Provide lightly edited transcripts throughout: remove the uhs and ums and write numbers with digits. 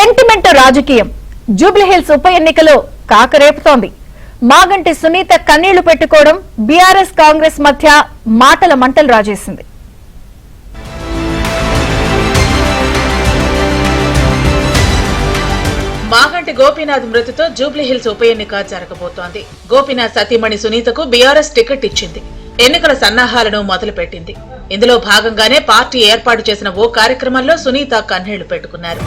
Sentiment రాజకీయం జూబ్లీహిల్స్ ఉప ఎన్నికలో కాకరేపుతోంది. మాగంటి సునీత కన్నీళ్లు పెట్టుకోవడం బీఆర్ఎస్ కాంగ్రెస్ మధ్య మాటల మంటలు రాజేసింది. మాగంటి గోపీనాథ్ మృతితో జూబ్లీహిల్స్ ఉప ఎన్నిక జరగబోతోంది. గోపీనాథ్ సతీమణి సునీతకు బీఆర్ఎస్ టికెట్ ఇచ్చింది. ఎన్నికల సన్నాహాలను మొదలుపెట్టింది. ఇందులో భాగంగానే పార్టీ ఏర్పాటు చేసిన ఓ కార్యక్రమంలో సునీత కన్నీళ్లు పెట్టుకున్నారు.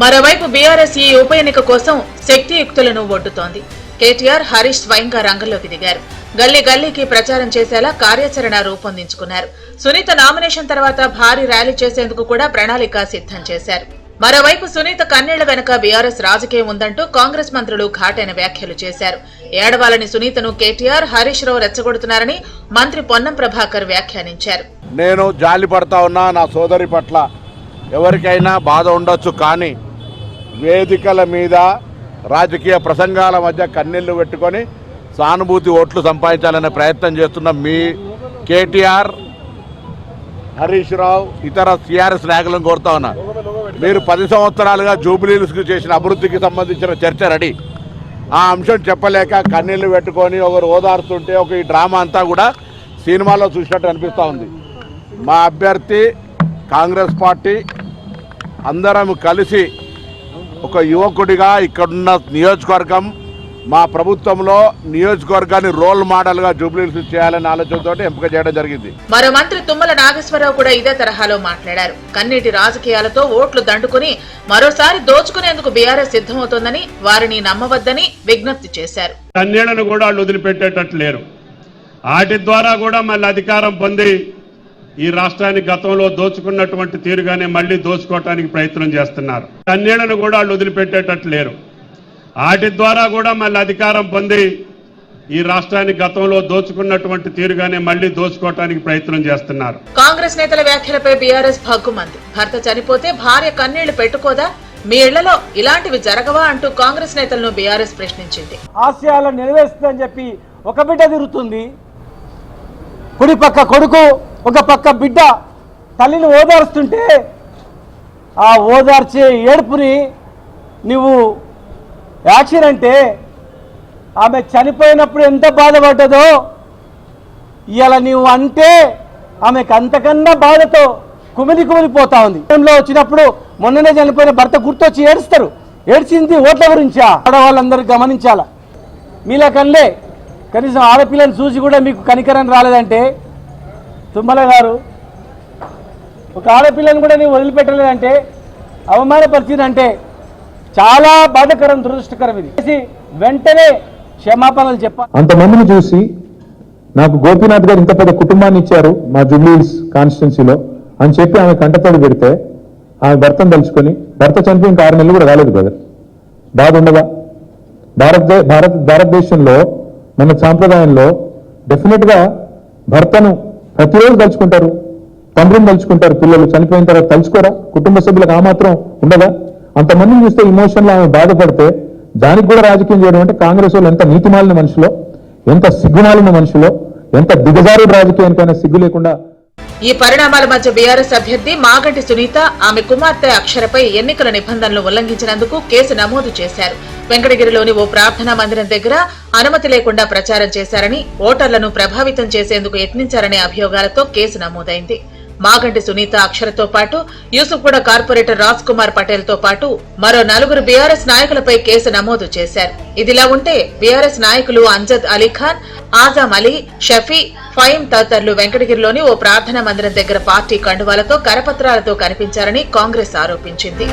మరోవైపు బీఆర్ఎస్ ఈ ఉప ఎన్నిక కోసం శక్తియుక్తులను ఒడ్డుతోంది. కేటీఆర్, హరీష్ స్వయంగా రంగంలోకి దిగారు. గల్లీ గల్లీకి ప్రచారం చేసేలా కార్యాచరణ రూపొందించుకున్నారు. సునీత నామినేషన్ తర్వాత భారీ ర్యాలీ చేసేందుకు కూడా ప్రణాళిక సిద్ధం చేశారు. మరోవైపు సునీత కన్నీళ్ల వెనుక బీఆర్ఎస్ రాజకీయం ఉందంటూ కాంగ్రెస్ మంత్రులు ఘాటైన వ్యాఖ్యలు చేశారు. ఏడవాలని సునీతను కేటీఆర్, హరీష్ రావు రెచ్చగొడుతున్నారని మంత్రి పొన్నం ప్రభాకర్ వ్యాఖ్యానించారు. నేను జాలి పడతా ఉన్నా, నా సోదరి పట్ల ఎవరికైనా బాధ ఉండొచ్చు, కానీ వేదికల మీద రాజకీయ ప్రసంగాల మధ్య కన్నీళ్లు పెట్టుకొని సానుభూతి ఓట్లు సంపాదించాలనే ప్రయత్నం చేస్తున్న మీ కేటీఆర్, హరీష్ రావు, ఇతర టీఆర్ఎస్ నాయకులను కోరుతా ఉన్నా, మీరు 10 సంవత్సరాలుగా జూబ్లీహిల్స్కి చేసిన అభివృద్ధికి సంబంధించిన చర్చ రెడీ. ఆ అంశం చెప్పలేక కన్నీళ్లు పెట్టుకొని ఒకరు ఓదారుతుంటే ఒక ఈ డ్రామా అంతా కూడా సినిమాలో చూసినట్టు అనిపిస్తూ ఉంది. మా అభ్యర్థి కాంగ్రెస్ పార్టీ అందరం కలిసి ఒక యువకుడిగా ఇక్కడున్న నియోజకవర్గం, మా ప్రభుత్వంలో నియోజకవర్గాన్ని రోల్ మోడల్ గా జూబ్లీహిల్స్ చేయాలనే ఆలోచనతో ఎంపిక చేయడం జరిగింది. మరో మంత్రి తుమ్మల నాగేశ్వరరావు కూడా ఇదే తరహాలో మాట్లాడారు. కన్నీటి రాజకీయాలతో ఓట్లు దండుకుని మరోసారి దోచుకునేందుకు బీఆర్ఎస్ సిద్ధమవుతోందని, వారిని నమ్మవద్దని విజ్ఞప్తి చేశారు. కన్నీళ్లను కూడా వాళ్ళు వదిలిపెట్టేటట్లు లేరు. వాటి ద్వారా కూడా మళ్ళీ అధికారం పొంది ఈ రాష్ట్రాన్ని గతంలో దోచుకున్నటువంటి తీరుగానే మళ్లీ దోచుకోవటానికి ప్రయత్నం చేస్తున్నారు. కన్నీళ్లను కూడా వాళ్ళు వదిలిపెట్టేటట్లు లేరు. వాటి ద్వారా కూడా మళ్ళీ అధికారం పొంది ఈ రాష్ట్రాన్ని గతంలో దోచుకున్నటువంటి తీరుగానే మళ్లీ దోచుకోవటానికి ప్రయత్నం చేస్తున్నారు. కాంగ్రెస్ నేతల వ్యాఖ్యలపై బీఆర్ఎస్ భగ్గుమంది. భర్త చనిపోతే భార్య కన్నీళ్లు పెట్టుకోదా? మీ ఇళ్లలో ఇలాంటివి జరగవా అంటూ కాంగ్రెస్ నేతలను బీఆర్ఎస్ ప్రశ్నించింది. ఆశయాలను నెరవేరుస్తుందని చెప్పి ఒక బిడ్డ తిరుగుతుంది, కుడి పక్క కొడుకు, ఒక పక్క బిడ్డ తల్లిని ఓదార్స్తుంటే ఆ ఓదార్చే ఏడుపుని నువ్వు యాక్షన్ అంటే ఆమె చనిపోయినప్పుడు ఎంత బాధపడ్డదో ఇవాళ నువ్వు అంటే ఆమెకు అంతకన్నా బాధతో కుమిలిపోతా ఉంది. వచ్చినప్పుడు మొన్ననే చనిపోయిన భర్త గుర్తొచ్చి ఏడుస్తారు. ఏడ్చింది ఓట్ల గురించా? ఆడవాళ్ళందరూ గమనించాలా. మీలా కల్లే కనీసం ఆడపిల్లని చూసి కూడా మీకు కనికరం రాలేదంటే, తుమ్మల గారు ఒక ఆడపిల్లని కూడా నీవు వదిలిపెట్టలేదంటే, అవమానపరిచిందంటే చాలా బాధాకరం, దురదృష్టకరం. ఇది వెంటనే క్షమాపణలు చెప్పాలి. అంతమందిని చూసి నాకు గోపీనాథ్ గారు ఇంత పెద్ద కుటుంబాన్ని ఇచ్చారు మా జూబ్లీహిల్స్ కాన్స్టిట్యున్సీలో అని చెప్పి ఆమె కంటతడి పెడితే, ఆమె భర్తను తలుచుకొని, భర్త చనిపోయిన 6 నెలలు కూడా కాలేదు కదా, బాధ ఉండదా? భారతదేశంలో మన సాంప్రదాయంలో డెఫినెట్ గా భర్తను ప్రతిరోజు తలుచుకుంటారు, తండ్రిని తలుచుకుంటారు, పిల్లలు చనిపోయిన తర్వాత తలుచుకోరా? కుటుంబ సభ్యులకు ఆ మాత్రం ఉండదా? అంతమందిని చూస్తే ఇమోషన్లో ఆమె బాధపడితే దానికి కూడా రాజకీయం చేయడం అంటే కాంగ్రెస్ వాళ్ళు ఎంత నీతిమాలిన మనుషులో, ఎంత సిగ్గుమాలిన మనుషులో, ఎంత దిగజారుడు రాజకీయానికైనా సిగ్గు లేకుండా. ఈ పరిణామాల మధ్య బీఆర్ఎస్ అభ్యర్థి మాగంటి సునీత, ఆమె కుమార్తె అక్షరపై ఎన్నికల నిబంధనలు ఉల్లంఘించినందుకు కేసు నమోదు చేశారు. వెంకటగిరిలోని ఓ ప్రార్థనా మందిరం దగ్గర అనుమతి లేకుండా ప్రచారం చేశారని, ఓటర్లను ప్రభావితం చేసేందుకు యత్నించారనే అభియోగాలతో కేసు నమోదైంది. మాగంటి సునీత, అక్షరతో పాటు యూసుఫ్గూడ కార్పొరేటర్ రాజ్ కుమార్ పటేల్ తో పాటు మరో 4 బీఆర్ఎస్ నాయకులపై కేసు నమోదు చేశారు. ఇదిలా ఉంటే బీఆర్ఎస్ నాయకులు అంజద్ అలీఖాన్, ఆజం అలీ, షఫీ, ఫైమ్ తదితరులు వెంకటగిరిలోని ఓ ప్రార్థనా మందిరం దగ్గర పార్టీ కండువాలతో, కరపత్రాలతో కనిపించారని కాంగ్రెస్ ఆరోపించింది.